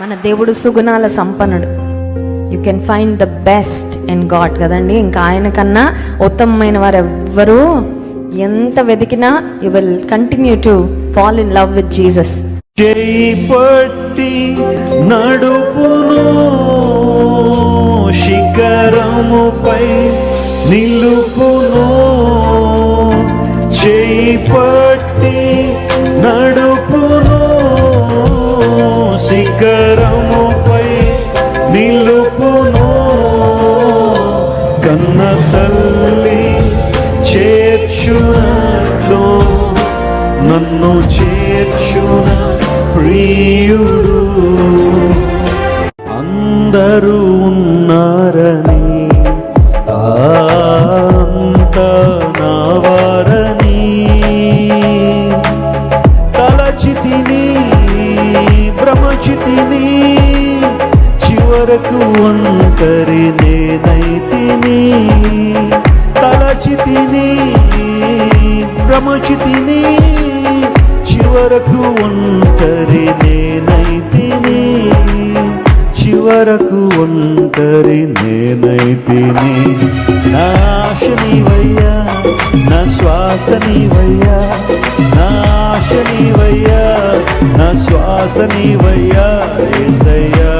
మన దేవుడు సుగుణాల సంపన్నుడు. You can find the best in God కదండి. ఇంకా ఆయన కన్నా ఉత్తమమైన వారు ఎవ్వరూ ఎంత వెతికినా you will continue to fall in love with Jesus. చేయి పట్టి నడుపును శిఖరముపై నిలుపును, చేయి పట్టి నడుపును శిఖరముపై నిలుపును, కన్న తల్లి చేర్చునట్లు నన్ను చేర్చున ప్రియుడు. అందరూ ఉన్నారని అంత నావారని తలచితిని భ్రమచితిని, చివరకు ఒంటరి నేనైతిని. తలచితిని భ్రమచితిని, చివరకు ఒంటరి నేనైతిని. చివరకు ఒంటరి నేనైతిని. నా ఆశ నీవయ్యా, నా శ్వాస నీవయ్యా, నా ఆశ నీవయ్యా, నా శ్వాస నీవయ్యా యేసయ్యా.